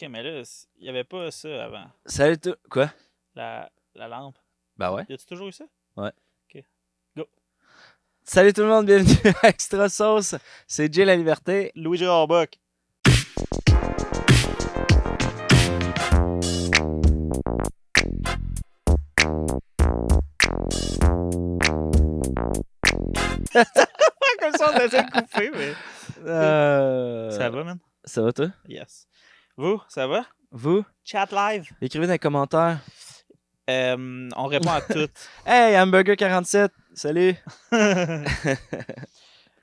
mais là, il n'y avait pas ça avant. Salut tout. Quoi? La lampe. Ben ouais. Y a-tu toujours eu ça? Ouais. Ok. Go. Salut tout le monde, bienvenue à Extra Sauce. C'est Jay La Liberté. Louis-Gérard Bock. Comme ça, on essaie de couper, mais... Ça va, man? Ça va toi? Yes. Vous, ça va? Vous? Chat live. Écrivez dans les commentaires. On répond à toutes. Hey, Hamburger47, salut.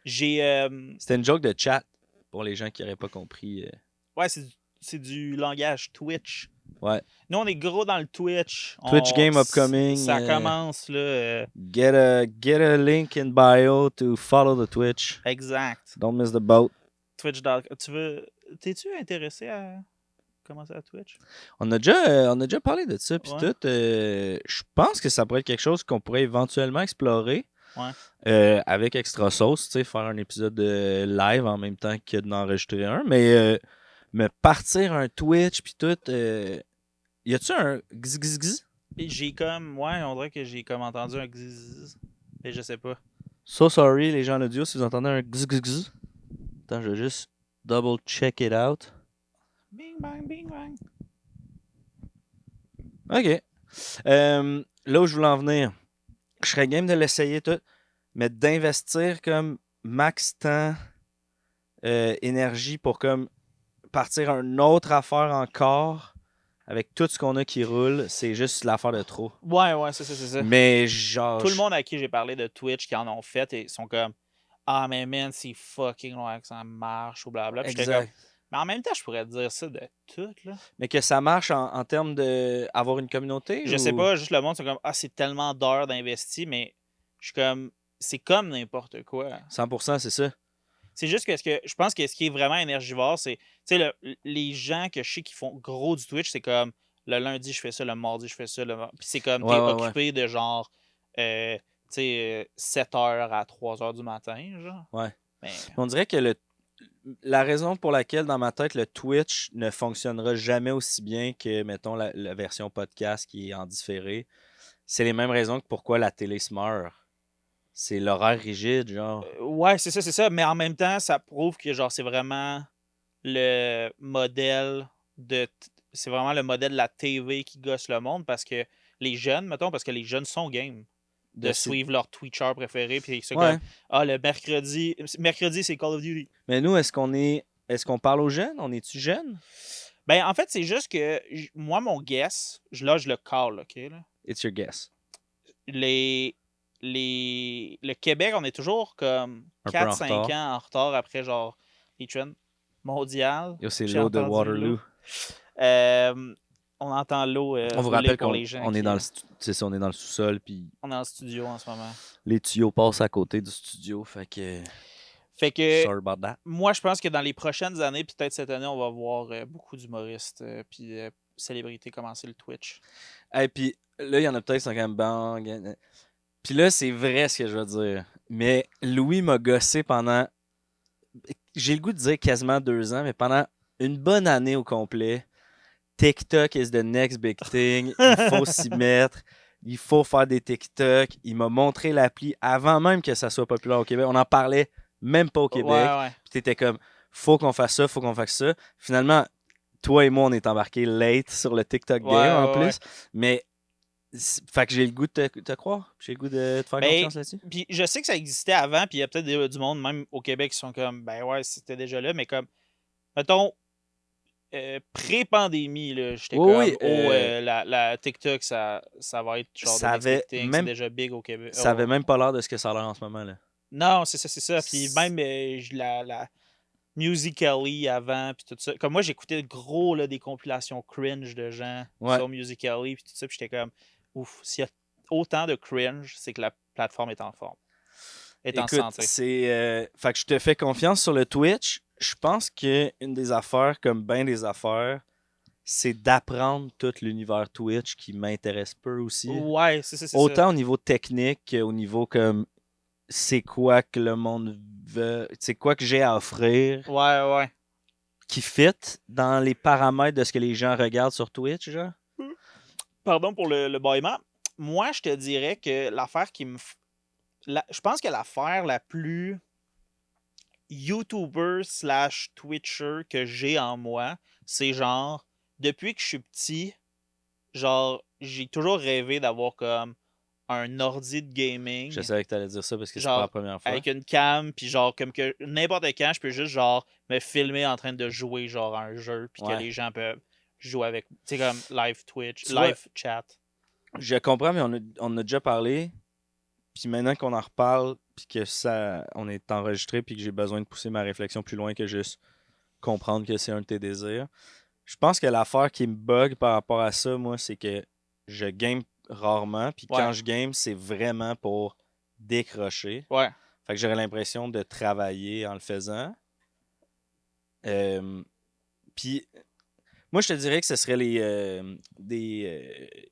J'ai... C'était une joke de chat pour les gens qui n'auraient pas compris. Ouais, c'est du langage Twitch. Ouais. Nous, on est gros dans le Twitch. Twitch game upcoming. Ça commence, là. Get a link in bio to follow the Twitch. Exact. Don't miss the boat. Twitch. T'es-tu intéressé à commencer à Twitch? On a déjà parlé de ça, puis Ouais. tout. Je pense que ça pourrait être quelque chose qu'on pourrait éventuellement explorer. Ouais. Avec Extra Sauce, tu sais, faire un épisode live en même temps que d'enregistrer un. Mais partir un Twitch, puis tout. Y a-tu un gz? J'ai comme... Ouais, on dirait que j'ai comme entendu un gzzz. Mais je sais pas. So sorry, les gens en audio, si vous entendez un gz. Attends, je vais juste double check it out. Bing bang, bing bang. OK. Là où je voulais en venir, je serais game de l'essayer tout, mais d'investir comme max temps, énergie pour comme partir une autre affaire encore avec tout ce qu'on a qui roule, c'est juste l'affaire de trop. Ouais, c'est ça. Mais genre... Tout le monde à qui j'ai parlé de Twitch qui en ont fait, ils sont comme... Ah, mais man, c'est fucking loin que ça marche ou blabla. Puis j'étais comme... Mais en même temps, je pourrais te dire ça de tout, là. Mais que ça marche en termes d'avoir une communauté? Je sais pas, juste le monde, c'est comme... Ah, c'est tellement d'heures d'investi, mais je suis comme... C'est comme n'importe quoi. 100%, c'est ça. C'est juste que je pense que ce qui est vraiment énergivore, c'est... Tu sais, les gens que je sais qui font gros du Twitch, c'est comme... Le lundi, je fais ça, le mardi, je fais ça. Puis c'est comme... T'es occupé de genre... tu sais, 7h à 3h du matin, genre. Ouais. Mais... On dirait que la raison pour laquelle, dans ma tête, le Twitch ne fonctionnera jamais aussi bien que, mettons, la version podcast qui est en différé, c'est les mêmes raisons que pourquoi la télé se meurt. C'est l'horaire rigide, genre. Ouais, c'est ça. Mais en même temps, ça prouve que, genre, c'est vraiment le modèle de... C'est vraiment le modèle de la TV qui gosse le monde parce que les jeunes, mettons, parce que les jeunes sont game de suivre leur Twitcher préféré, puis c'est comme, le mercredi, c'est Call of Duty. Mais nous, est-ce qu'on parle aux jeunes? On est-tu jeunes? Ben, en fait, c'est juste que, moi, mon guess, là, je le call, OK, là? It's your guess. Le Québec, on est toujours comme 4-5 ans en retard après, genre, les trends mondiales. Yo, c'est l'eau de Waterloo. On entend l'eau on vous rappelle qu'on les gens on est dans on est dans le sous-sol, puis on est en studio en ce moment. Les tuyaux passent à côté du studio, fait que sorry about that. Moi, je pense que dans les prochaines années, peut-être cette année, on va voir beaucoup d'humoristes puis célébrités commencer le Twitch. Et puis là, il y en a peut-être qui sont quand même bang. Puis là, c'est vrai ce que je veux dire. Mais Louis m'a gossé pendant, j'ai le goût de dire quasiment 2 ans, mais pendant une bonne année au complet. TikTok is the next big thing. Il faut s'y mettre. Il faut faire des TikTok. Il m'a montré l'appli avant même que ça soit populaire au Québec. On n'en parlait même pas au Québec. Ouais. Puis t'étais comme, faut qu'on fasse ça, faut qu'on fasse ça. Finalement, toi et moi, on est embarqués late sur le TikTok game en plus. Mais, fait que j'ai le goût de te croire. J'ai le goût de te faire confiance là-dessus. Puis je sais que ça existait avant, puis il y a peut-être du monde, même au Québec, qui sont comme, ben ouais, c'était déjà là, mais comme, mettons, pré-pandémie, là, j'étais la TikTok, ça va être genre de c'est déjà big au Québec. Ça avait même pas l'air de ce que ça a l'air en ce moment, là. Non, c'est ça. Puis même la Musical.ly avant, puis tout ça. Comme moi, j'écoutais gros là, des compilations cringe de gens sur Musical.ly, puis tout ça, puis j'étais comme, ouf, s'il y a autant de cringe, c'est que la plateforme est en forme. En santé. Fait que je te fais confiance sur le Twitch. Je pense qu'une des affaires, comme bien des affaires, c'est d'apprendre tout l'univers Twitch qui m'intéresse peu aussi. Ouais, c'est ça. Autant au niveau technique qu'au niveau comme c'est quoi que le monde veut, c'est quoi que j'ai à offrir. Ouais. qui fit dans les paramètres de ce que les gens regardent sur Twitch, genre? Pardon pour le bâillement. Moi, je te dirais que l'affaire qui me... je pense que l'affaire la plus YouTuber / Twitcher que j'ai en moi, c'est genre, depuis que je suis petit, genre, j'ai toujours rêvé d'avoir comme un ordi de gaming. Je savais que t'allais dire ça parce que c'est pas Genre, la première fois. avec une cam, puis genre, comme que n'importe quand, je peux juste, genre, me filmer en train de jouer, genre, à un jeu, puis que Ouais. les gens peuvent jouer avec. Tu sais, comme live Twitch, Tu vois, live chat. Je comprends, mais on a déjà parlé. Puis maintenant qu'on en reparle, puis que ça, on est enregistré, puis que j'ai besoin de pousser ma réflexion plus loin que juste comprendre que c'est un de tes désirs. Je pense que l'affaire qui me bug par rapport à ça, moi, c'est que je game rarement, puis Ouais. quand je game, c'est vraiment pour décrocher. Ouais. Fait que j'aurais l'impression de travailler en le faisant. Puis moi, je te dirais que ce serait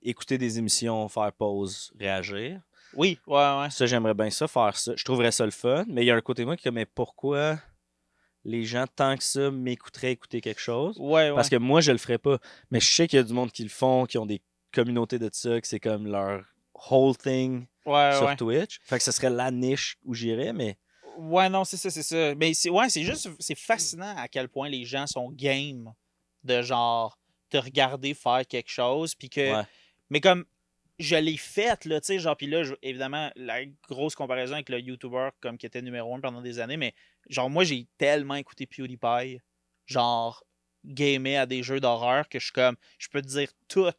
écouter des émissions, faire pause, réagir. Oui, ouais. Ça, j'aimerais bien ça, faire ça. Je trouverais ça le fun, mais il y a un côté de moi qui est comme, mais pourquoi les gens, tant que ça, m'écouteraient écouter quelque chose? Ouais, Parce que moi, je le ferais pas. Mais je sais qu'il y a du monde qui le font, qui ont des communautés de ça, que c'est comme leur whole thing sur Twitch. Fait que ce serait la niche où j'irais, mais... Ouais, non, c'est ça. Mais c'est juste, c'est fascinant à quel point les gens sont game de genre te regarder faire quelque chose, puis que... Ouais. Mais comme, je l'ai fait, là, tu sais, genre, puis là, évidemment, la grosse comparaison avec le YouTuber comme qui était numéro 1 pendant des années, mais genre, moi, j'ai tellement écouté PewDiePie, genre, gamer à des jeux d'horreur que je suis comme, je peux te dire tout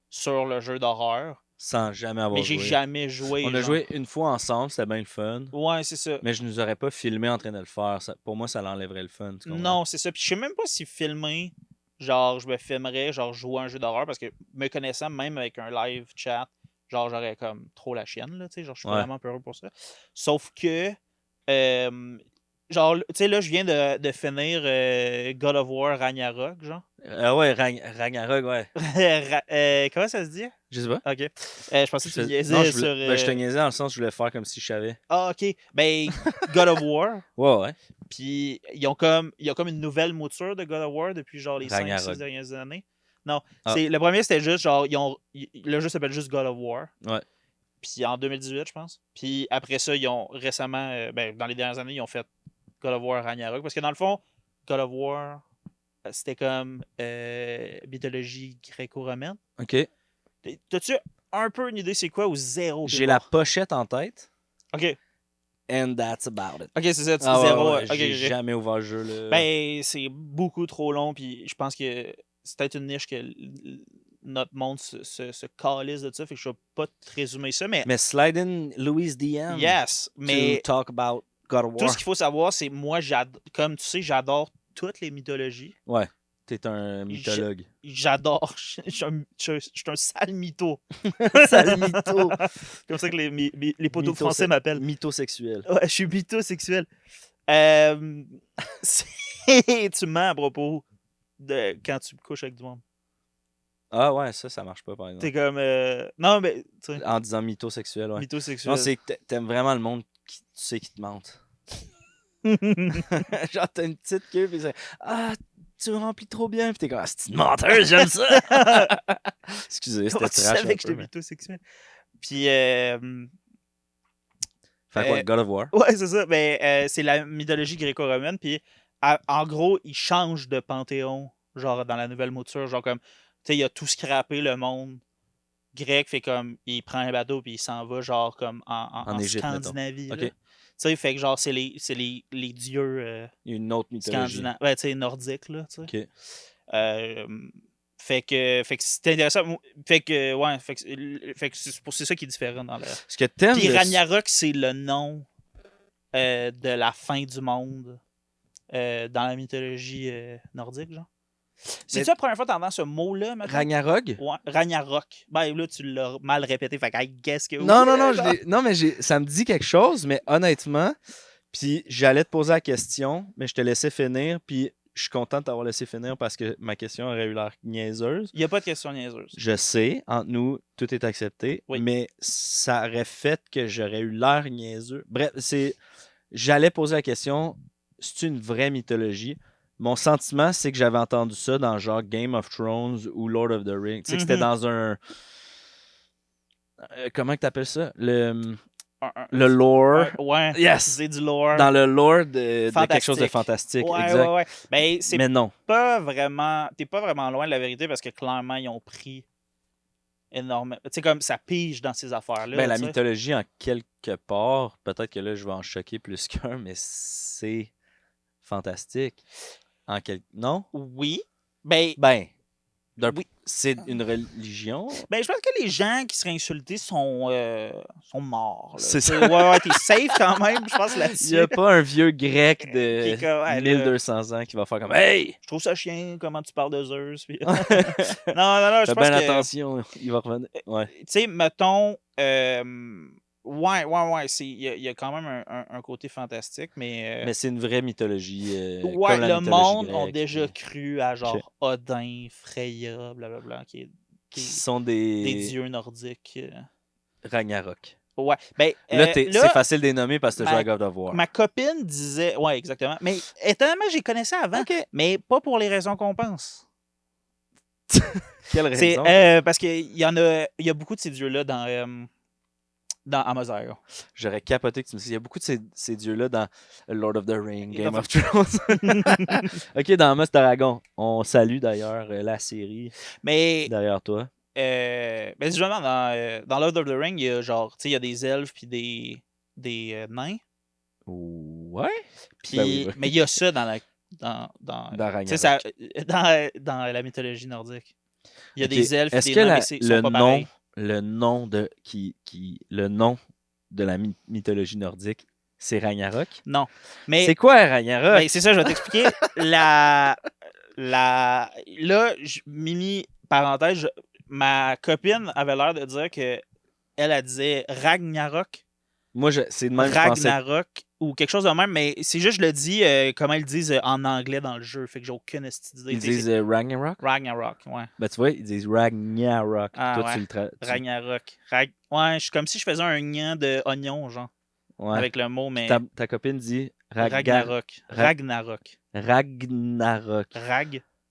sur le jeu d'horreur, Sans jamais avoir mais j'ai joué. jamais joué. On a genre. joué une fois ensemble, c'était bien le fun. Ouais, c'est ça. Mais je nous aurais pas filmé en train de le faire. Pour moi, ça l'enlèverait le fun. Tu comprends? Non, c'est ça. Puis je sais même pas si filmer, genre, je me filmerais, genre, jouer à un jeu d'horreur, parce que me connaissant, même avec un live chat, genre, j'aurais comme trop la chienne, là, tu sais, genre, je suis Ouais. vraiment peureux pour ça. Sauf que, genre, tu sais, là, je viens de finir God of War Ragnarok, genre. Ouais, Ragnarok, ouais. Comment ça se dit? Je sais pas. Ok. Je pensais que tu Non, niaisais sur. je te niaisais dans le sens où je voulais faire comme si je savais. Ah, ok. Ben, God of War. Ouais. Puis il y a comme une nouvelle mouture de God of War depuis genre les 5-6 dernières années. Non, le premier c'était juste genre le jeu s'appelle juste God of War. Ouais. Puis en 2018, je pense. Puis après ça, ils ont récemment dans les dernières années, ils ont fait God of War Ragnarok parce que dans le fond, God of War c'était comme mythologie gréco-romaine. OK. T'as-tu un peu une idée c'est quoi ou zéro? J'ai la pochette en tête. OK. And that's about it. OK, c'est ça, zéro. Ouais, j'ai jamais ouvert le jeu. Là. Ben, c'est beaucoup trop long, puis je pense que c'est peut-être une niche que notre monde se calisse de ça, fait que je vais pas te résumer ça, mais... Mais slide in Louise DM. Yes, mais... To talk about God of War. Tout ce qu'il faut savoir, c'est moi, comme tu sais, j'adore toutes les mythologies. Ouais, t'es un mythologue. J'adore. Je suis un sale mytho. Sale mytho. Comme ça que les poteaux français m'appellent. Mythosexuel. Ouais, je suis mythosexuel. Tu mens à propos de quand tu couches avec du monde. Ah ouais, ça marche pas, par exemple. T'es comme... Non, mais... En disant mythosexuel, ouais. Mythosexuel. Non, c'est que t'aimes vraiment le monde qui tu sais qui te mente. Genre, t'as une petite queue, pis c'est... Ah, tu me remplis trop bien. Puis t'es comme, ah, c'est une menteuse, j'aime ça. Excusez, c'était tu trash. savais que j'étais mythosexuel. Puis... Fait quoi, God of War? Ouais, c'est ça. Ben, c'est la mythologie gréco-romaine. Puis, en gros, il change de panthéon, genre, dans la nouvelle mouture. Genre, comme, tu sais, il a tout scrappé le monde grec. Fait comme, il prend un bateau, puis il s'en va, genre, comme, en Égypte, Scandinavie. OK. Tu sais, fait que, genre, c'est les dieux une autre mythologie. Ouais, tu sais, nordiques, là, tu sais. OK. Fait que c'est intéressant. Fait que c'est ça qui est différent dans le. Ce que t'aimes. Puis Ragnarok, c'est le nom de la fin du monde dans la mythologie nordique, genre. C'est-tu la première fois que t'entends ce mot-là, maintenant? Ragnarok? Ouais, Ragnarok. Ben là, tu l'as mal répété, fait que I guess que non, oui. Non, mais ça me dit quelque chose, mais honnêtement, puis j'allais te poser la question, mais je te laissais finir, puis je suis content de t'avoir laissé finir parce que ma question aurait eu l'air niaiseuse. Il n'y a pas de question niaiseuse. Je sais, entre nous, tout est accepté, mais ça aurait fait que j'aurais eu l'air niaiseux. Bref, j'allais poser la question, c'est une vraie mythologie? Mon sentiment, c'est que j'avais entendu ça dans genre Game of Thrones ou Lord of the Rings. Tu sais que c'était dans un... comment que t'appelles ça? Le lore. Ouais, Yes! utiliser du lore. Dans le lore de quelque chose de fantastique. fantastique. Ouais, exact. ouais. Ben, c'est Mais non. pas vraiment... T'es pas vraiment loin de la vérité parce que clairement, ils ont pris énormément... Tu sais, comme ça pige dans ces affaires-là. Ben, la tu sais. mythologie, en quelque part, peut-être que là, je vais en choquer plus qu'un, mais c'est fantastique. Non? Oui. Ben, Ben, oui. c'est une religion. Ben, je pense que les gens qui seraient insultés sont morts. Là. C'est Tu sais, ça. Ouais, t'es safe quand même, je pense, Il là-dessus. n'y a pas un vieux grec Qui de est comme, ouais, là, 1200 ans qui va faire comme Hey! je trouve ça chien, comment tu parles de Zeus. Puis... non, je Fais pense bien que... attention, il va revenir. Ouais. Tu sais, mettons... ouais, il y a quand même un côté fantastique, mais... Mais c'est une vraie mythologie. ouais, comme la le mythologie monde a grecque, déjà puis- cru à genre Odin, Freya, blablabla, qui qui sont des des dieux nordiques. Ragnarok. Ouais. Ben, Là, c'est facile de les nommer parce que tu joues à God of War. Ma copine disait... Ouais, exactement. Mais étonnamment, j'y connaissais avant, OK. mais pas pour les raisons qu'on pense. Quelle C'est raison? parce qu'il y a beaucoup de ces dieux-là dans Amaziah. J'aurais capoté que tu me dises. Il y a beaucoup de ces dieux-là dans Lord of the Rings, Game of Thrones. OK, dans Amos Dragon. On salue d'ailleurs la série Mais derrière toi. ben, justement, dans Lord of the Rings, il y a genre, tu sais, il y a des elfes puis des nains. Ouais. Puis, Ben oui. mais il y a ça dans Dans tu sais, Ragnarok. dans la mythologie nordique. Il y a OK. des elfes Est-ce et que des nains, mais ils sont pas pareils. le nom de la mythologie nordique, c'est Ragnarok? Non. Mais C'est quoi Ragnarok? ben, c'est ça, je vais t'expliquer. Là, Mimi, parenthèse, ma copine avait l'air de dire que elle disait Ragnarok. Moi, c'est de même que je pensais. Ragnarok ou quelque chose de même, mais c'est juste, je le dis comment ils le disent en anglais dans le jeu. Fait que j'ai aucune idée. Ils disent Ragnarok? Ragnarok, ouais. Ben, tu vois, ils disent Ragnarok. Ah, Toi, ouais. tu le traduis. Ragnarok. Ouais, je suis comme si je faisais un lien de oignon, genre, Ouais. avec le mot, mais Ta copine dit Ragnarok. Ragnarok.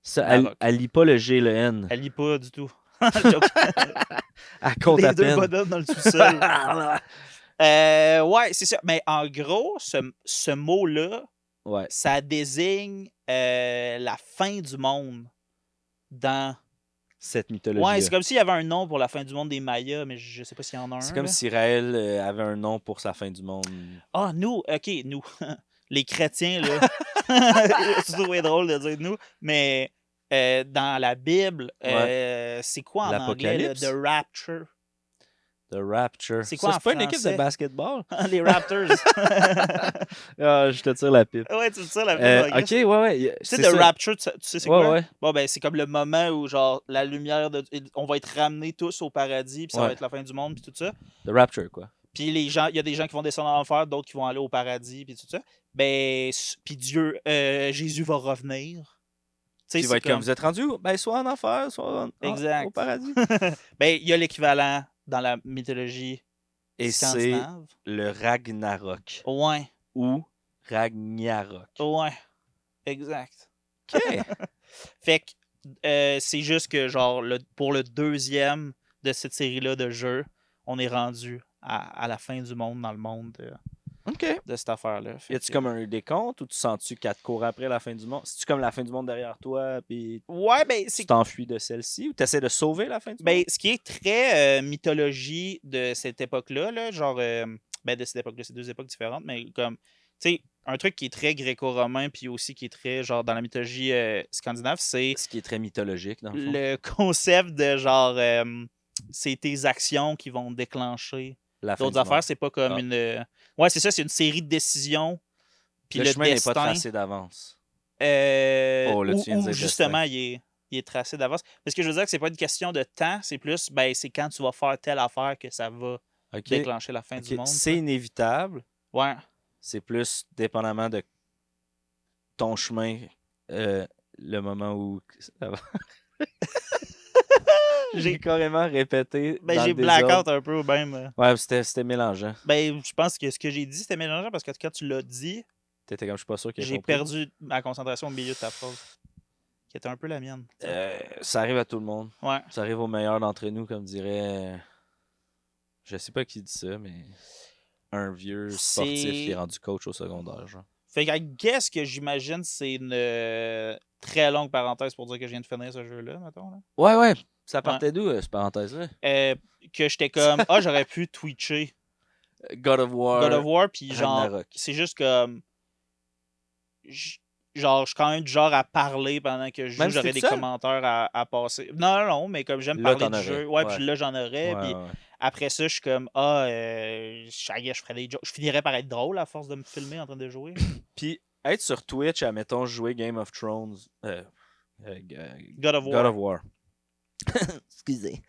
Ça, Narok. elle lit pas le G et le N. Elle lit pas du tout. Elle compte Les à deux peine. bonhommes dans le sous-sol. Ouais, c'est ça. Mais en gros, ce mot-là, Ouais. ça désigne la fin du monde dans... Cette mythologie. Ouais, c'est comme s'il y avait un nom pour la fin du monde des Mayas, mais je sais pas s'il y en a un. C'est comme là. si Raël avait un nom pour sa fin du monde. Ah, nous, OK, nous. Les chrétiens, là. C'est toujours drôle de dire nous, mais dans la Bible, c'est quoi en anglais? Là? The Rapture. The Rapture. C'est quoi ça, en c'est pas une équipe de français? basketball? Les Raptors. Ah, je te tire la pipe. Ouais, tu tires la pipe. OK, ouais. Tu sais, The Rapture, tu sais c'est quoi? Ouais. Bon, ben, c'est comme le moment où, genre, la lumière, on va être ramenés tous au paradis, puis ça va être la fin du monde, puis tout ça. The Rapture, quoi. Puis il y a des gens qui vont descendre en enfer, d'autres qui vont aller au paradis, puis tout ça. Ben, puis Dieu, Jésus va revenir. Il va être comme, vous êtes rendu où? Ben, soit en enfer, soit au paradis. Ben, il y a l'équivalent dans la mythologie scandinave. C'est le Ragnarok. Ouais. Ou Ragnarok. Ouais. Exact. OK. Fait que c'est juste que, genre, pour le deuxième de cette série-là de jeux, on est rendu à la fin du monde dans le monde de cette affaire-là. Y a-tu comme un décompte ou tu sens-tu qu'elle te court après la fin du monde? C'est-tu comme la fin du monde derrière toi puis ouais, ben, tu t'enfuis de celle-ci ou tu essaies de sauver la fin du monde? Ce qui est très mythologie de cette époque-là, là, genre, de cette époque-là, c'est deux époques différentes, mais comme, tu sais, un truc qui est très gréco-romain puis aussi qui est très, genre, dans la mythologie scandinave, c'est... Ce qui est très mythologique, dans le fond. Le concept de, genre, c'est tes actions qui vont déclencher d'autres affaires. C'est pas comme une... Ouais, c'est ça, c'est une série de décisions. Puis le chemin destin, n'est pas tracé d'avance. Ou justement, il est tracé d'avance. Mais ce que je veux dire, c'est pas une question de temps, c'est plus, ben, c'est quand tu vas faire telle affaire que ça va déclencher la fin du monde. C'est inévitable. Ouais. C'est plus dépendamment de ton chemin, le moment où ça va. J'ai carrément répété. Ben, j'ai blackout un peu même. Ouais, c'était mélangeant. Ben, je pense que ce que j'ai dit, c'était mélangeant parce que quand tu l'as dit, T'étais comme, je suis pas sûr qu'il a J'ai compris. perdu ma concentration au milieu de ta phrase, qui était un peu la mienne. Ça arrive à tout le monde. Ouais. Ça arrive aux meilleurs d'entre nous, comme dirait... Je sais pas qui dit ça, mais... Un vieux sportif qui est rendu coach au secondaire, genre. Fait que, I guess que j'imagine c'est une très longue parenthèse pour dire que je viens de finir ce jeu-là, mettons. Là. Ouais. Ça partait d'où, cette parenthèse-là? Que j'étais comme, j'aurais pu twitcher God of War, puis genre, Ragnarok. c'est juste comme... Genre, je suis quand même du genre à parler pendant que je joue, j'aurais des commentaires à passer. Non, mais comme j'aime parler du jeu. Ouais, puis là, j'en aurais. Puis après ça, je suis comme, je ferais des jokes. Je finirais par être drôle à force de me filmer en train de jouer. Puis être sur Twitch, admettons, jouer Game of Thrones. God of War. God of War. Excusez.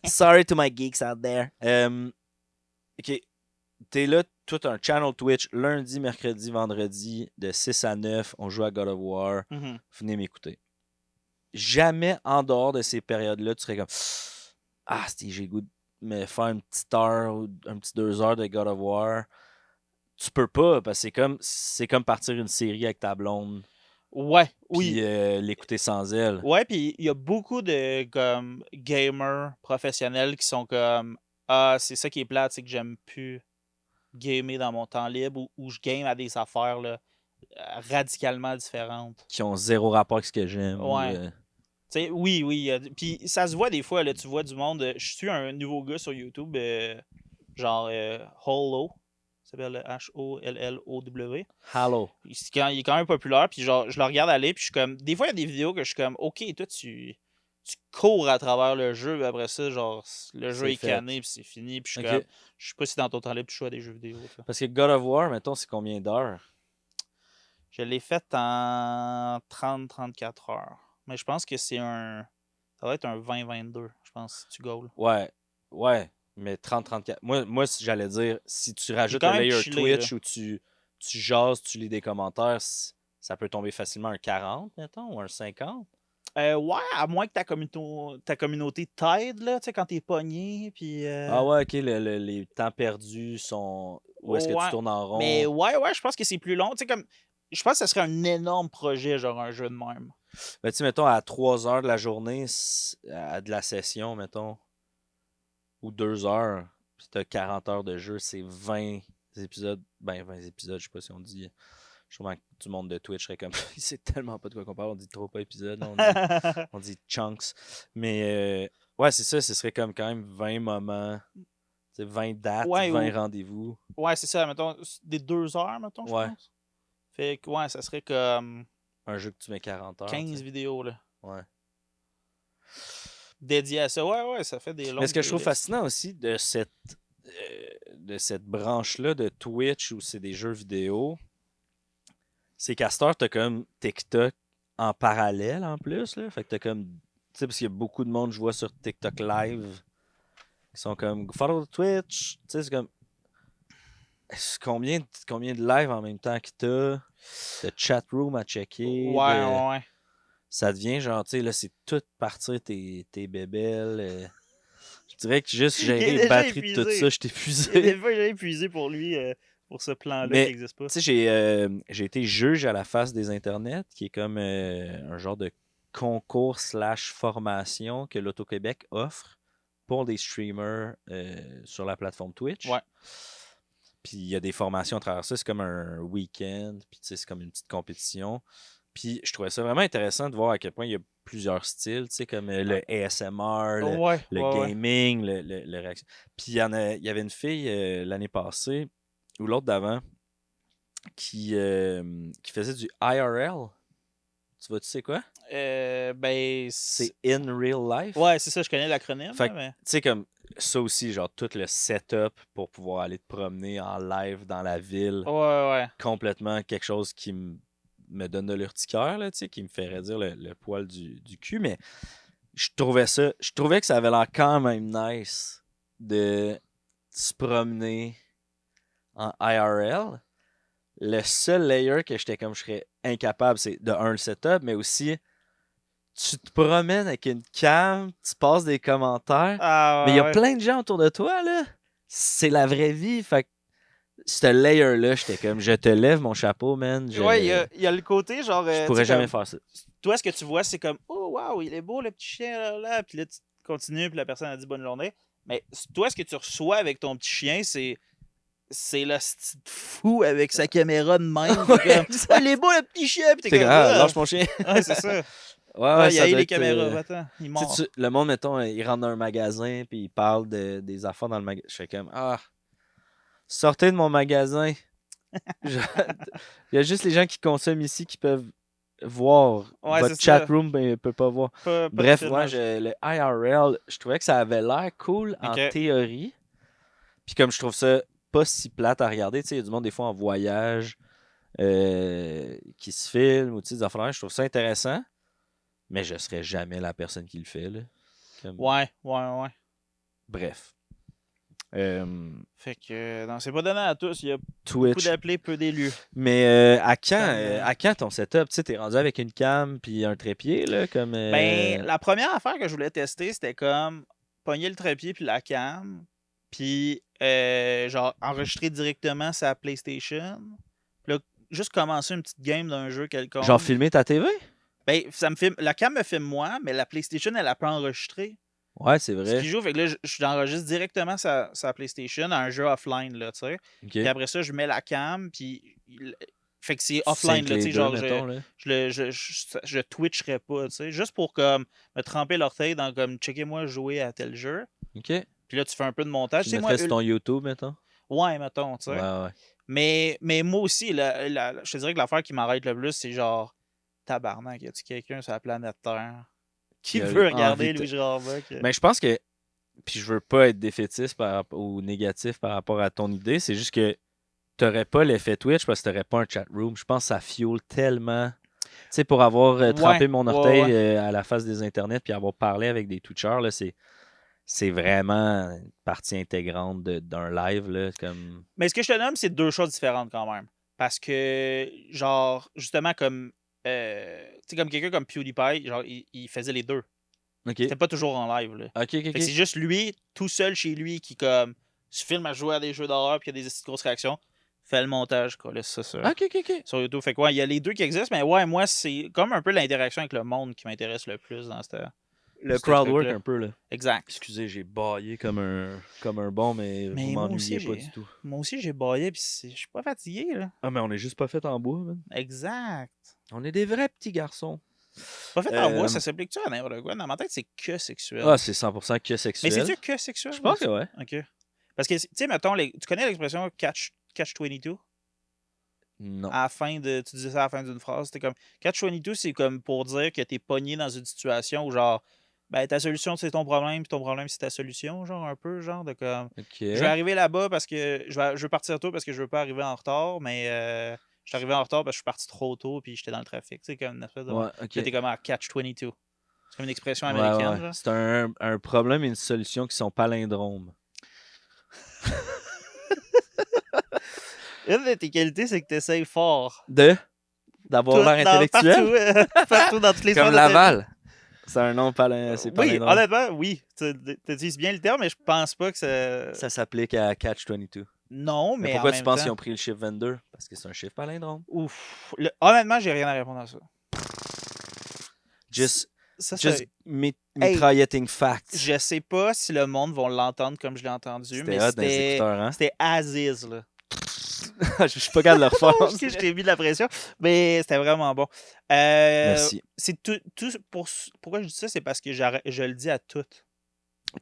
Sorry to my geeks out there. Ok. T'es là, tout un channel Twitch, lundi, mercredi, vendredi, de 6 à 9, on joue à God of War. Venez m'écouter. Jamais en dehors de ces périodes-là, tu serais comme j'ai le goût de me faire une petite heure ou un petit 2 heures de God of War. Tu peux pas, parce que c'est comme partir une série avec ta blonde. Ouais, oui. Puis l'écouter sans elle. Ouais, puis il y a beaucoup de comme gamers professionnels qui sont comme c'est ça qui est plate, c'est que j'aime plus gamer dans mon temps libre ou je game à des affaires là, radicalement différentes. Qui ont zéro rapport avec ce que j'aime. Ouais. Oui. Puis ça se voit des fois, là, tu vois du monde. Je suis un nouveau gars sur YouTube, genre Hollow. Ça s'appelle H-O-L-L-O-W. Halo. Il est quand même populaire, puis genre, je le regarde aller, puis je suis comme... Des fois, il y a des vidéos que je suis comme, OK, toi, tu cours à travers le jeu, puis après ça, genre, le jeu est canné, puis c'est fini, puis je suis comme... Je sais pas si dans ton temps libre, tu joues à des jeux vidéo. Ça. Parce que God of War, mettons, c'est combien d'heures? Je l'ai fait en 30-34 heures. Mais je pense que c'est un... Ça va être un 20-22, je pense, si tu goals. Ouais. Mais 30-34. Moi, j'allais dire, si tu rajoutes le layer Twitch où tu jases, tu lis des commentaires, ça peut tomber facilement un 40, mettons, ou un 50. Ouais, à moins que ta communauté t'aide, là, tu sais, quand t'es pogné, puis... Ah ouais, ok, les temps perdus sont... Où est-ce que tu tournes en rond? Mais ouais, je pense que c'est plus long, tu sais, comme... Je pense que ça serait un énorme projet, genre un jeu de même. Ben, tu sais, mettons, à 3 heures de la journée, de la session, mettons, ou 2 heures, puis t'as 40 heures de jeu, c'est 20 épisodes. Ben, 20 épisodes, je sais pas si on dit... Sûrement que du monde de Twitch serait comme... Il sait tellement pas de quoi qu'on parle, on dit trop pas épisode, on dit chunks. Mais ouais, c'est ça, ce serait comme quand même 20 moments, 20 dates, 20 rendez-vous. Ouais, c'est ça, mettons, des 2 heures, mettons, je pense. Fait que, ouais, ça serait comme... Un jeu que tu mets 40 heures. 15 vidéos, là. Ouais. Dédié à ça. Ouais, ça fait des longues... Mais ce que je trouve fascinant aussi de cette branche-là de Twitch où c'est des jeux vidéo, c'est qu'à cette heure, t'as comme TikTok en parallèle en plus. Là. Fait que t'as comme... Tu sais, parce qu'il y a beaucoup de monde, je vois sur TikTok Live, qui sont comme follow Twitch. Tu sais, c'est comme... Combien de lives en même temps que t'as? De chat room à checker. Ouais. Ça devient genre, tu sais, là, c'est tout partir tes bébelles. Je dirais que juste gérer les batteries de tout ça, je t'ai épuisé. Des fois, j'ai épuisé pour lui, pour ce plan-là qui n'existe pas. Tu sais, j'ai été juge à la face des internets, qui est comme un genre de concours / formation que l'Auto-Québec offre pour des streamers sur la plateforme Twitch. Ouais. Puis il y a des formations à travers ça, c'est comme un week-end, puis tu sais, c'est comme une petite compétition. Puis je trouvais ça vraiment intéressant de voir à quel point il y a plusieurs styles, tu sais, comme le ASMR, le gaming, le réaction. Puis il y avait une fille l'année passée, ou l'autre d'avant, qui faisait du IRL. Tu sais quoi? C'est In Real Life. Ouais, c'est ça, je connais l'acronyme. Fait tu sais, comme ça aussi, genre tout le setup pour pouvoir aller te promener en live dans la ville. Ouais. Complètement quelque chose qui me donne de l'urticaire, là, tu sais, qui me ferait dire le poil du cul, mais je trouvais que ça avait l'air quand même nice de se promener en IRL. Le seul layer que j'étais comme je serais incapable, c'est de le setup, mais aussi tu te promènes avec une cam, tu passes des commentaires, mais il y a plein de gens autour de toi, là. C'est la vraie vie, fait que ce layer-là, j'étais comme, je te lève mon chapeau, man. Ouais, il y a le côté genre. Je tu pourrais sais, jamais comme, faire ça. toi, ce que tu vois, c'est comme, oh, wow, il est beau le petit chien là. Puis là, tu continues, puis la personne a dit bonne journée. Mais toi, ce que tu reçois avec ton petit chien, c'est le style fou avec sa caméra de même. T'es Ouais, comme, oh, il exact. est beau le petit chien. Puis t'es C'est comme, comme, ah, lâche mon chien. Ouais, c'est ça. Ouais, Ah, ouais, il a ça eu doit les être. caméras, va-t'en, il est Tu sais, mort. le monde, mettons, il rentre dans un magasin, puis il parle des affaires dans le magasin. Je fais comme, ah, sortez de mon magasin. Je- Il y a juste les gens qui consomment ici qui peuvent voir. Ouais, Votre c'est chat ça. room, ben, peut pas voir. Pas de Bref, moi, filmage. le IRL, je trouvais que ça avait l'air cool en Ok. théorie. Puis comme je trouve ça pas si plate à regarder, tu sais, il y a du monde des fois en voyage qui se filme ou tu sais, des affaires, je trouve ça intéressant. Mais je serais jamais la personne qui le fait, là. Comme- Ouais. Bref. Fait que, non, c'est pas donné à tous. Il y a beaucoup Twitch. d'appelés, peu d'élus. Mais à Comme, quand ton setup? Tu sais, t'es rendu avec une cam puis un trépied, là, comme... Ben, la première affaire que je voulais tester, c'était comme pogner le trépied puis la cam, puis genre enregistrer directement sa PlayStation. Puis là, juste commencer une petite game d'un jeu quelconque. genre filmer ta TV? Ben, ça me filme, la cam me filme moi, mais la PlayStation, elle a pas enregistré Ouais, c'est ce vrai. qu'il joue. Fait que là, j'enregistre directement sa PlayStation à un jeu offline, là, tu sais. OK. Puis après ça, je mets la cam, puis fait que c'est Tu offline, syncs là, tu les sais, deux, genre, mettons, là. je twitcherais pas, tu sais, juste pour comme me tremper l'orteil dans comme checker-moi jouer à tel jeu. OK. Puis là, tu fais un peu de montage. Tu Tu le sais, moi, mettrais sur ton YouTube, mettons? ouais, mettons, tu Ouais, sais. ouais. Mais moi aussi, je te dirais que l'affaire qui m'arrête le plus, c'est genre, tabarnak, y a-tu quelqu'un sur la planète Terre qui Qui a veut envie regarder de- Louis-Gérard Bock? Mais je pense que, puis je veux pas être défaitiste ou négatif par rapport à ton idée, c'est juste que t'aurais pas l'effet Twitch parce que t'aurais pas un chat room. Je pense que ça fuel tellement. Tu sais, pour avoir trempé mon orteil Ouais. à la face des internets puis avoir parlé avec des Twitchers, là, c'est vraiment une partie intégrante d'un live, là, comme... Mais ce que je te nomme, c'est deux choses différentes quand même. Parce que, genre, justement, comme. Tu sais, comme quelqu'un comme PewDiePie, genre, il faisait les deux. OK. C'était pas toujours en live, là. OK, OK, Fait que c'est OK. juste lui, tout seul chez lui, qui, comme, se filme à jouer à des jeux d'horreur, puis il y a des grosses réactions, fait le montage, quoi, là, c'est ça. OK, OK, OK. Sur YouTube. Fait que, ouais, il y a les deux qui existent, mais ouais, moi, c'est comme un peu l'interaction avec le monde qui m'intéresse le plus dans cette. Le ce crowd work truc-là. un peu, là. Exact. Excusez, j'ai baillé comme un bon, mais Mais vous moi m'ennuyez aussi, pas du tout. Moi aussi, j'ai baillé, puis je suis pas fatigué, là. Ah, mais on est juste pas fait en bois, man. Exact. On est des vrais petits garçons. Pas fait en bois, Euh, ça s'applique-tu à n'importe quoi? Dans ma tête, c'est que sexuel. Ah, c'est 100% que Mais sexuel. c'est-tu que sexuel? Je pense que ouais. Ok. Parce que, tu sais, mettons, tu connais l'expression catch-22? Non. À la fin de. Tu disais ça à la fin d'une phrase. C'était comme. Catch-22, c'est comme pour dire que t'es pogné dans une situation où, genre, ben, ta solution, c'est ton problème, puis ton problème, c'est ta solution, genre, un peu, genre, de comme. OK. Je vais arriver là-bas parce que. Je veux partir tôt parce que je veux pas arriver en retard, mais. Je suis arrivé en retard parce que je suis parti trop tôt, puis j'étais dans le trafic. Tu sais, comme une espèce de. Ouais, OK. Puis là, t'es comme à catch-22. C'est comme une expression Ouais, américaine, ouais. genre. C'est un problème et une solution qui sont palindromes. Une de tes qualités, c'est que tu essayes fort. D'avoir l'air intellectuel. Partout dans toutes les Comme sphères de ta vie. Laval. C'est un nom c'est Oui, palindrome. honnêtement, oui. Tu utilises bien le terme, mais je pense pas que ça. Ça s'applique à Catch-22. Non, Mais mais pourquoi en tu même penses temps... qu'ils ont pris le chiffre 22? Parce que c'est un chiffre palindrome. Ouf. Honnêtement, j'ai rien à répondre à ça. Just c'est... mitrailleting facts. Je sais pas si le monde va l'entendre comme je l'ai entendu, mais C'était hot dans les écouteurs, hein? c'était Aziz, là. Je suis pas capable de le refaire. Je t'ai mis de la pression, mais c'était vraiment bon. Merci. C'est pourquoi je dis ça, c'est parce que je le dis à toutes.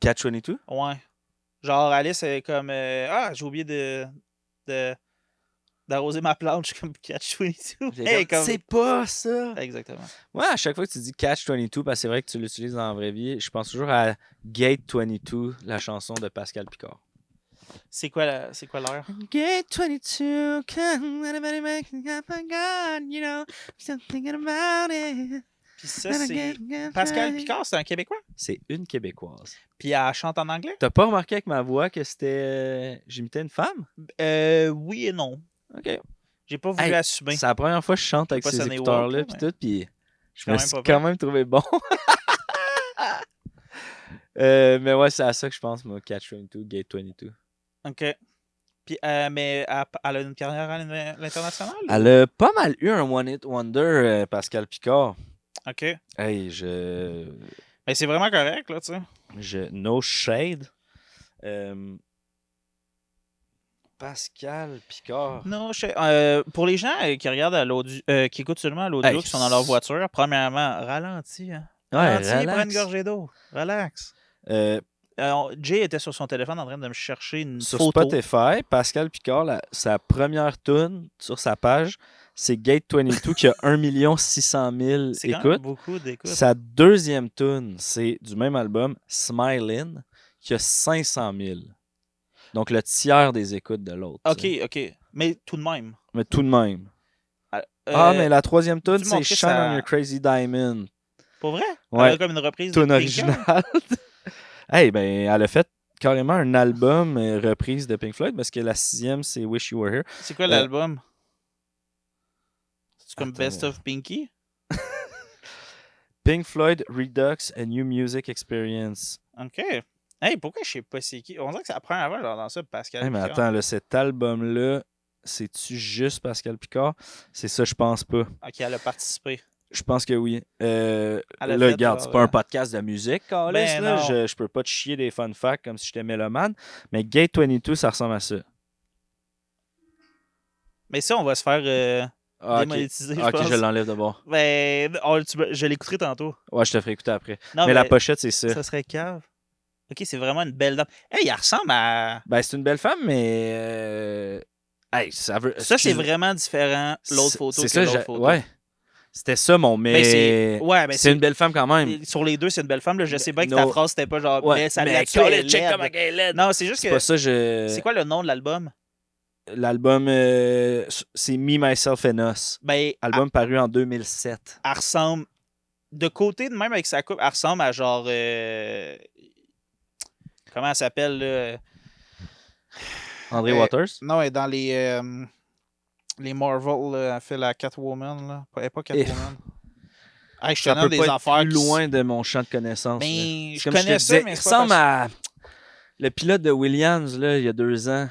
Catch-22? Ouais. Genre, Alice, elle est comme ah, j'ai oublié d'arroser ma plante. Je suis comme catch-22. Hey, comme... C'est pas ça! Exactement. Ouais, à chaque fois que tu dis Catch-22, parce que c'est vrai que tu l'utilises dans la vraie vie, je pense toujours à Gate-22, la chanson de Pascal Picard. C'est quoi l'heure? Gate-22, come, anybody make me up on God, you know, still thinking about it. Puis ça, c'est... Pascal Picard, c'est un Québécois? C'est une Québécoise. Puis elle chante en anglais? T'as pas remarqué avec ma voix que c'était... j'imitais une femme? Oui et non. OK. J'ai pas voulu assumer. C'est la première fois que je chante avec pas ces sonner écouteurs-là, woke, puis mais- tout, puis je quand me même suis pas quand pire. même trouvé bon. Mais ouais, c'est à ça que je pense, moi, Catch-22, Gate-22. OK. Puis, mais elle a une carrière à l'international? Elle a pas mal eu un one-hit wonder, Pascal Picard. OK. Hey, Mais c'est vraiment correct, là, tu sais. No shade. Pascal Picard. Non, pour les gens qui regardent à l'audio, qui écoutent seulement à l'audio, Hey, qui sont dans leur voiture, premièrement, ralentis. Hein. Ouais, Ralentis, prends une relax. gorgée d'eau. Relax. Jay était sur son téléphone en train de me chercher une Sur photo. Spotify, Pascal Picard, sa première tune sur sa page, c'est Gate 22 qui a 1 600 000 C'est quand même écoutes. beaucoup d'écoutes. Sa deuxième tune, c'est du même album, Smilin', qui a 500 000. Donc le tiers des écoutes de l'autre. OK. Mais tout de même. Mais tout de même. Ah, mais la troisième tune, peux-tu c'est montrer Shine sa- on Your Crazy Diamond. Pour vrai? Ouais. Elle a comme une reprise de Tune Pink originale. Hey, ben, elle a fait carrément un album reprise de Pink Floyd parce que la 6e, c'est Wish You Were Here. C'est quoi l'album? C'est comme Attends. Best of Pinky? Pink Floyd Redux A New Music Experience. OK. Hey, pourquoi je sais pas c'est qui? On dirait que c'est la première fois que j'entends ça, Pascal. Hey, mais Picard. attends, là, cet album-là, c'est-tu juste Pascal Picard? C'est ça, je pense pas. OK, elle a participé. Je pense que oui. Elle a Là, fait, regarde, genre, c'est pas un podcast de musique, Carlis, Ben là. non. Je peux pas te chier des fun facts comme si j'étais mélomane. Mais Gate 22, ça ressemble à ça. Mais ça, on va se faire Ah, ok. démonétiser, je Ok, pense. je l'enlève d'abord. Ben, je l'écouterai tantôt. Ouais, je te ferai écouter après. Non, mais la pochette, c'est ça. ça serait cave. OK, c'est vraiment une belle dame. Hey, elle ressemble à... Ben, c'est une belle femme, mais. Hey, ça veut. Ça, c'est excuse- vraiment différent, l'autre photo, C'est que ça, l'autre photo. Ouais. C'était ça, mon. Ben, Mais. ouais, ben, c'est une belle femme quand même. Sur les deux, c'est une belle femme. Là. Je sais bien que No. ta phrase, c'était pas genre... Ouais, mais ça mais là-dessus, Carlis, elle est check laide. comme elle est laide. Non, c'est juste C'est que... pas ça, C'est quoi le nom de l'album? L'album, c'est Me, Myself and Us. Ben, Album paru en 2007. elle ressemble... De côté, de même avec sa coupe, elle ressemble à genre... Comment elle s'appelle, là? André Waters. Non, elle est dans les Marvel, là, elle fait la Catwoman, là. Elle est pas Catwoman. Hey, je te Ça donne peut des pas être affaires plus loin de mon champ de connaissances. Ben, là. je Comme te connais ça, disais, mais il c'est pas ressemble à le pilote de Williams, là, il y a 2 ans.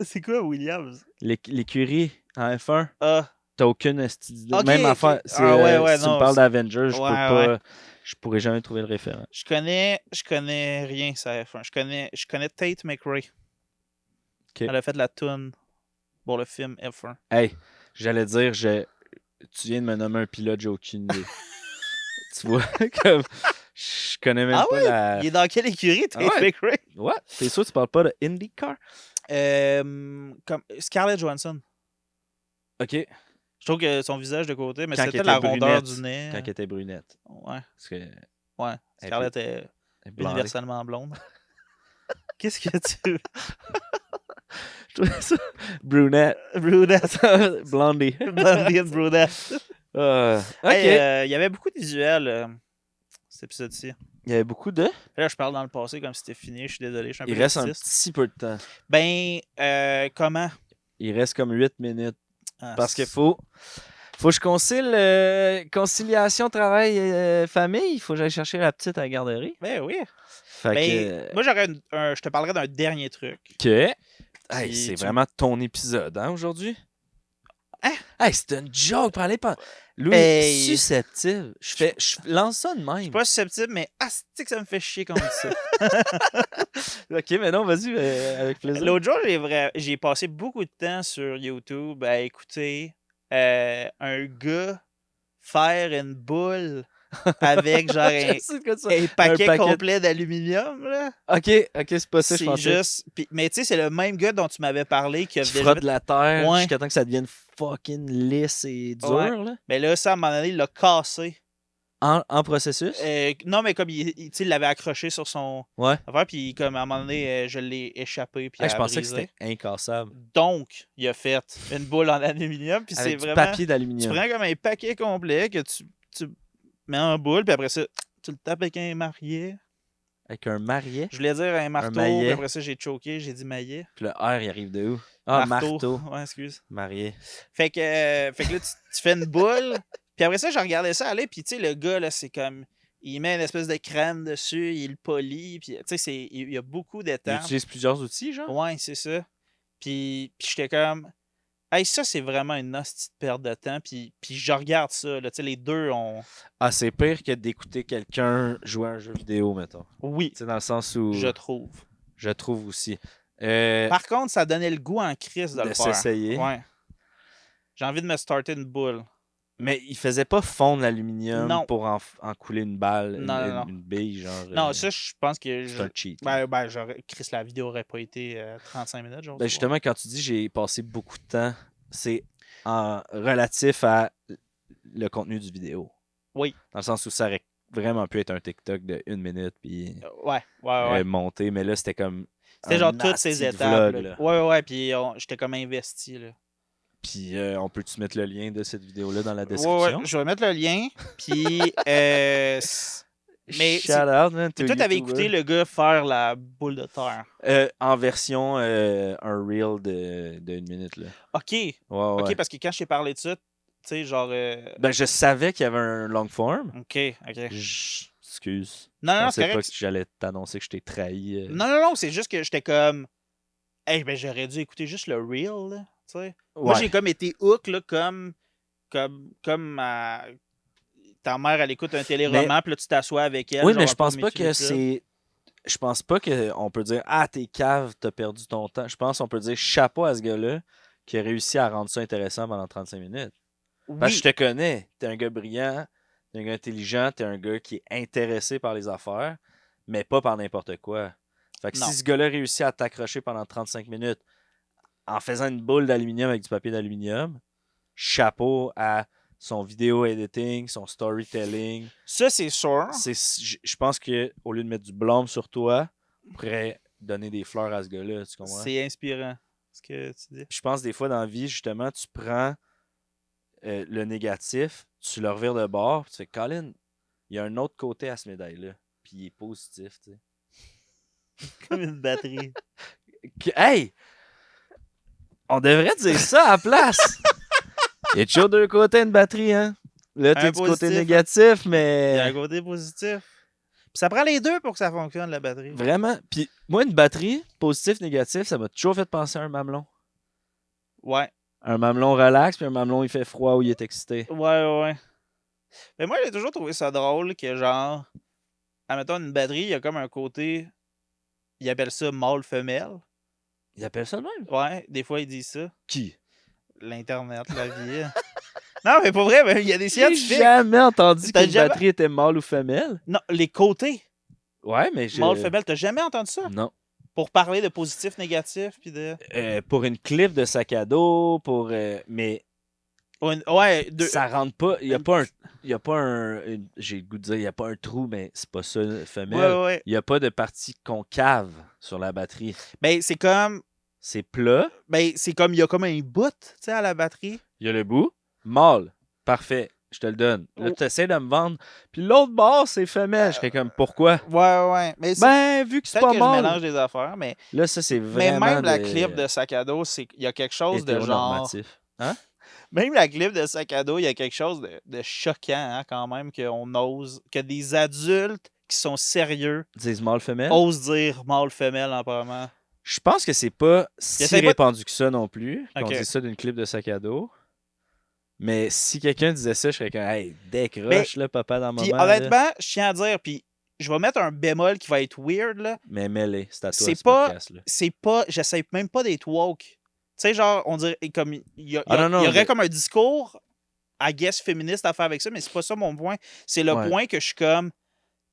C'est quoi, Williams? L'écurie en F1. Ah, T'as aucune idée. Ok, Même ok. affaire. Ah, ouais, si tu non, me parles c'est- d'Avengers, je peux Ouais, pas. ouais. Je pourrais jamais trouver le référent. je connais rien, ça F1. Je connais Tate McRae. Ok. Elle a fait la tune pour le film F1. Hey, j'allais dire, tu viens de me nommer un pilote, j'ai aucune idée. Tu vois, comme. Je connais même Ah pas ouais? la. Il est dans quelle écurie, Tate Ah ouais? McRae? Ouais, t'es sûr que tu parles pas de IndyCar? Comme Scarlett Johansson. Ok. Je trouve que son visage de côté, mais Quand c'était elle la était rondeur brunette. du nez. Quand elle était brunette. Ouais, Parce que. ouais. Elle Scarlett est est blondée. universellement blonde. Qu'est-ce que tu... Je trouvais ça. Brunette. Brunette. Blondie. Blondie and brunette. Ok. Hey, il y avait beaucoup de visuels, cet épisode-ci. Il y avait beaucoup de. Là, je parle dans le passé comme si c'était fini. Je suis désolé. Je suis un Il peu reste un raciste. petit peu de temps. Ben, comment? Il reste comme 8 minutes. Ah, Parce qu'il faut que je conciliation travail-famille. Il faut que j'aille chercher la petite à la garderie. Ben oui. Fait Ben, moi, j'aurais je te parlerai d'un dernier truc. que. Hey, Puis c'est tu- vraiment ton épisode, hein, aujourd'hui? Hein? Hey, c'est une joke, parler par. Louis, Hey. susceptible. Je lance ça de même. Je suis pas susceptible, mais c'est que ça me fait chier quand on dit ça. Ok, mais non, vas-y, avec plaisir. L'autre jour, j'ai passé beaucoup de temps sur YouTube à écouter un gars faire une boule avec genre Je sais de quoi ça- un paquet paquet- complet d'aluminium. Là. Ok, c'est pas ça, je C'est pensais. juste. Mais tu sais, c'est le même gars dont tu m'avais parlé qui a Qui déjà frotte fait- la terre Ouais. jusqu'à temps que ça devienne fucking lisse et dur, Ouais. là. Mais là, ça, à un moment donné, il l'a cassé. En processus. Non, mais comme tu sais, il l'avait accroché sur son Ouais. affaire, puis comme à un moment donné, je l'ai échappé. Puis Hey, elle je a pensais que brisé. c'était incassable. Donc, il a fait une boule en aluminium, puis c'est Avec du vraiment. papier Tu d'aluminium. prends comme un paquet complet que tu mets en boule, puis après ça, tu le tapes avec un maillet. Avec un marié. Je voulais dire un marteau, maillet. puis après ça, j'ai choqué, j'ai dit maillet. Puis le R, il arrive de où? Ah, marteau. Ouais, excuse. Marié. Fait que là, tu fais une boule, puis après ça, je regardais ça aller, puis tu sais, le gars, là, c'est comme. Il met une espèce de crème dessus, il le polit, puis tu sais, il y a beaucoup Il d'étapes. utilise plusieurs outils, genre? Ouais, c'est ça. Puis j'étais comme, hey, ça, c'est vraiment une hostie de perte de temps. Puis je regarde ça, là, tu sais, les deux ont. Ah, c'est pire que d'écouter quelqu'un jouer à un jeu vidéo, mettons. Oui, Tu sais, dans le sens où je trouve. je trouve aussi. Par contre, ça donnait le goût en crise de le De faire. s'essayer. Ouais. J'ai envie de me starter une boule. Mais il faisait pas fondre l'aluminium Non. pour en couler une balle, Non. une bille, genre. Non, ça, je pense que. c'est un cheat. là. Chris, la vidéo aurait pas été 35 minutes, genre. Ben justement, quand tu dis j'ai passé beaucoup de temps, c'est en relatif à le contenu du vidéo. Oui. Dans le sens où ça aurait vraiment pu être un TikTok de 1 minute puis Ouais. monter, mais là c'était comme. C'était un genre toutes nasty ces étapes. vlog, Là. là. Ouais, puis j'étais comme investi, là. Puis on peut-tu mettre le lien de cette vidéo-là dans la Ouais, description? je vais mettre le lien. Puis, mais Shout out, man, to toi, t'avais YouTuber. écouté le gars faire la boule de terre. En version un reel de 1 minute, là. OK. Ouais, OK, ouais. parce que quand je t'ai parlé de ça, tu sais, genre. Ben, je savais qu'il y avait un long form. OK. Excuse. Non, Je non, c'est pensais pas correct. que j'allais t'annoncer que je t'ai trahi. Non, c'est juste que j'étais comme. Hey, ben, j'aurais dû écouter juste le reel, là. Tu sais. Moi, Ouais. j'ai comme été hook, là, comme ta mère, elle écoute un téléroman, puis là, tu t'assois avec elle. Oui, genre mais un je peu au pense pas milieu que du film. c'est. Je pense pas qu'on peut dire ah, t'es cave, t'as perdu ton temps. Je pense qu'on peut dire chapeau à ce gars-là qui a réussi à rendre ça intéressant pendant 35 minutes. Parce que je Oui. te connais. T'es un gars brillant, t'es un gars intelligent, t'es un gars qui est intéressé par les affaires, mais pas par n'importe quoi. Fait que Non. si ce gars-là réussit à t'accrocher pendant 35 minutes en faisant une boule d'aluminium avec du papier d'aluminium, chapeau à son vidéo editing, son storytelling. Ça, c'est sûr. Je pense que au lieu de mettre du blâme sur toi, on pourrait donner des fleurs à ce gars-là, tu comprends? C'est inspirant, ce que tu dis. Je pense des fois dans la vie, justement, tu prends le négatif, tu le revires de bord, puis tu fais Colin, il y a un autre côté à ce médaille-là, puis il est positif, tu sais. Comme une batterie. Hey! On devrait dire ça à la place! Il y a toujours deux côtés une batterie, hein? Là, t'es Un du côté positif. négatif, Il y a un mais. côté positif. Puis ça prend les deux pour que ça fonctionne, la batterie. Vraiment. Puis moi, une batterie, positif, négatif, ça m'a toujours fait penser à un mamelon. Ouais. Un mamelon relax, puis un mamelon, il fait froid ou il est excité. Ouais. Mais moi, j'ai toujours trouvé ça drôle que, genre, admettons, une batterie, il y a comme un côté. Ils appellent ça mâle-femelle. Il appelle ça le même? Ouais, des fois, ils disent ça. Qui? L'Internet, la vie. Non, mais pour vrai, mais il y a des J'ai scientifiques. jamais entendu T'as qu'une jamais- batterie était mâle ou femelle. Non, les côtés. Ouais, mais je. Mâle-femelle, t'as jamais entendu ça? Non. Pour parler de positif, négatif, puis de. Pour une clip de sac à dos, pour. Mais Ouais, ça rentre pas. Il y a pas un. Il y a pas un. J'ai le goût de dire, il y a pas un trou, mais c'est pas ça, femelle. Ouais. Il y a pas de partie concave sur la batterie. Ben, c'est comme. C'est plat. Ben, c'est comme. Il y a comme un bout, tu sais, à la batterie. Il y a le bout. Mâle. Parfait. Je te le donne. Là, Oh. tu essaies de me vendre. Puis l'autre bord, c'est femelle. Je serais comme, pourquoi? Ouais. Mais Ben, vu que c'est peut-être pas que je mâle. mélange des affaires, mais. Là, ça, c'est Mais vraiment. même la clip de sac à dos, c'est il y a quelque chose de genre. hétéronormatif. Hein? Même la clip de sac à dos, il y a quelque chose de choquant, hein, quand même, qu'on ose. Que des adultes qui sont sérieux Disent mâle-femelle. osent dire mâle-femelle en parlant. Je pense que c'est pas si Essaye pas de- répandu que ça non plus, qu'on Ok. dise ça d'une clip de sac à dos. Mais si quelqu'un disait ça, je serais comme, hey, décroche, là, papa, dans le Puis moment. là. honnêtement, je tiens à dire, puis je vais mettre un bémol qui va être weird, là. Mais mêlé, c'est à toi, C'est ce pas- podcast-là. C'est pas. J'essaie même pas d'être woke. Tu sais, genre, on dirait. Comme, il y Ah, non, y aurait mais- comme un discours, I guess, féministe à faire avec ça, mais c'est pas ça mon point. C'est le Ouais. point que je suis comme.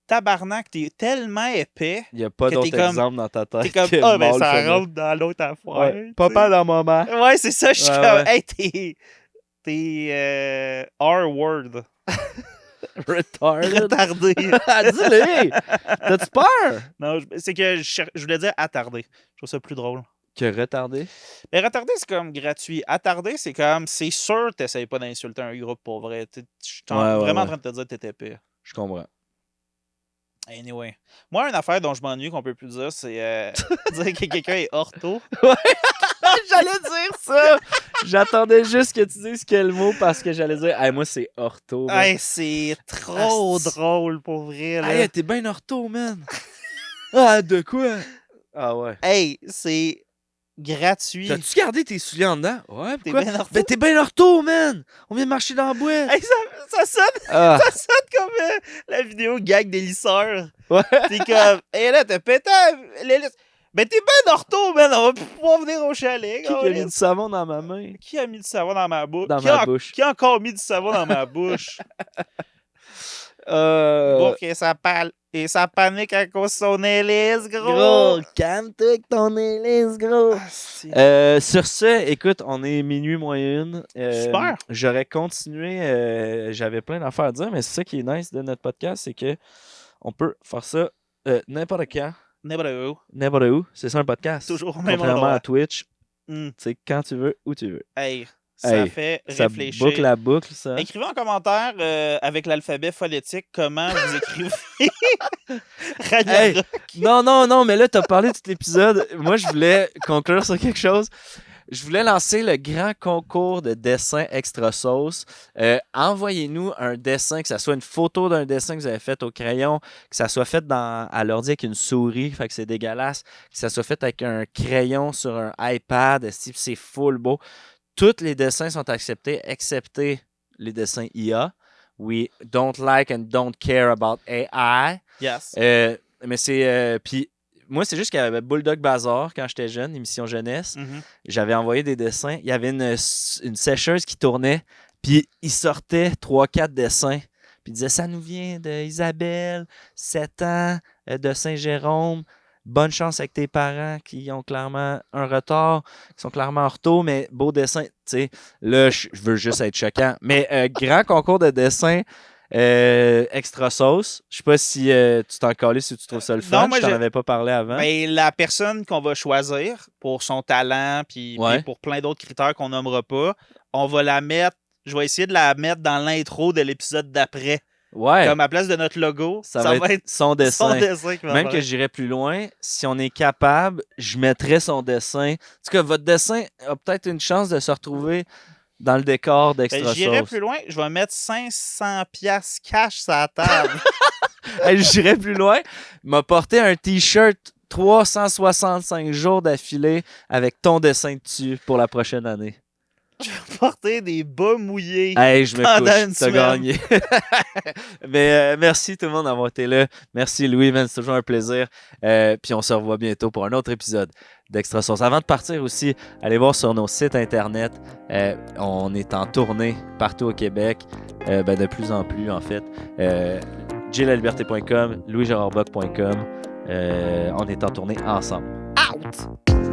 Tabarnak, t'es tellement épais. Il n'y a pas que d'autre t'es comme- exemple dans ta tête. T'es comme, que ah, ben ça mâle-femelle. rentre dans l'autre affaire. Ouais. tu sais. Papa dans mon moment. Ouais, c'est ça, je suis Ouais, comme, ouais. hey, t'es R-word. Retarded. Retardé. Dis-le! T'as-tu peur? Non, c'est que je voulais dire attardé. Je trouve ça plus drôle. Que retardé? Mais retardé, c'est comme gratuit. Attardé, c'est comme, c'est sûr que t'essayes pas d'insulter un groupe pour vrai. Je suis Ouais, vraiment ouais. en train de te dire que t'étais pire. Je comprends. Anyway. Moi, une affaire dont je m'ennuie qu'on peut plus dire, c'est dire que quelqu'un est ortho. J'allais dire ça! J'attendais juste que tu dises quel mot parce que j'allais dire, hey, moi, c'est ortho. man. Hey, c'est trop Asti. drôle pour vrai. Là. Hey, t'es bien ortho, man! Ah, de quoi? Ah ouais. Hey, c'est. gratuit. T'as-tu gardé tes souliers en dedans? Ouais, T'es pourquoi? bien en retour. Ben, t'es bien en retour, man! On vient de marcher dans le bois! Hey, ça sonne, Ah, ça sonne comme la vidéo gag des lisseurs. ouais! T'es comme, hey là, t'as pété l'hélice. Ben t'es bien en retour, man. On va plus pouvoir venir au chalet. Qui a mis du savon dans ma main? Qui a mis du savon dans ma bouche? Dans ma bouche. Qui a encore mis du savon dans ma bouche? Euh... Bon, et ça panique à cause de son hélice, gros. Gros, calme-toi avec ton hélice, gros! Ah, c'est- Sur ce, écoute, on est minuit moins une. Super. J'aurais continué, j'avais plein d'affaires à dire, mais c'est ça qui est nice de notre podcast, c'est que on peut faire ça n'importe quand, n'importe où. C'est ça un podcast. Toujours au même Contrairement endroit. à Twitch, Hmm. tu sais, quand tu veux, où tu veux. Hey, ça Hey, fait Ça réfléchir. boucle la boucle, ça. Écrivez en commentaire avec l'alphabet phonétique comment vous écrivez Hey, Ragnarok. non, mais là, t'as parlé tout l'épisode. Moi, je voulais conclure sur quelque chose. Je voulais lancer le grand concours de dessin extra sauce. Envoyez-nous un dessin, que ça soit une photo d'un dessin que vous avez fait au crayon, que ça soit fait à l'ordi avec une souris, fait que c'est dégueulasse, que ça soit fait avec un crayon sur un iPad, si c'est full beau. Tous les dessins sont acceptés, excepté les dessins IA. We don't like and don't care about AI. Yes. Mais c'est... Puis moi, c'est juste qu'il y avait Bulldog Bazar quand j'étais jeune, émission jeunesse. Mhm. J'avais envoyé des dessins. Il y avait une sécheuse qui tournait, puis il sortait 3-4 dessins. Puis il disait, ça nous vient d'Isabelle, 7 ans, de Saint-Jérôme. Bonne chance avec tes parents qui ont clairement un retard, qui sont clairement en retour, mais beau dessin. Tu sais, là, je veux juste être choquant. Mais grand concours de dessin. Extra sauce. Je sais pas si tu t'en calais, si tu trouves ça le fun. Non, moi, je t'en je- avais pas parlé avant. Ben, la personne qu'on va choisir pour son talent puis Ouais. pour plein d'autres critères qu'on nommera pas, on va la mettre. Je vais essayer de la mettre dans l'intro de l'épisode d'après. Ouais, Comme à place de notre logo, ça va être son dessin. son dessin qui va Même que apparaître. j'irais plus loin, si on est capable, je mettrais son dessin. En tout cas, votre dessin a peut-être une chance de se retrouver dans le décor Ben, d'Extra j'irai Sauce. plus loin, je vais mettre 500 piastres cash sur la table. Hey, j'irais plus loin, m'a porté un t-shirt 365 jours d'affilée avec ton dessin dessus pour la prochaine année. Je vais porter des bas mouillés. Hey, je me Pendant une couche, t'as semaine. gagné. Mais merci tout le monde d'avoir été là. Merci Louis, man, c'est toujours un plaisir. Puis on se revoit bientôt pour un autre épisode d'Extra Sauce. Avant de partir aussi, allez voir sur nos sites internet. On est en tournée partout au Québec, de plus en plus en fait. jlaliberté.com, louisgérardbock.com. On est en tournée ensemble. Out!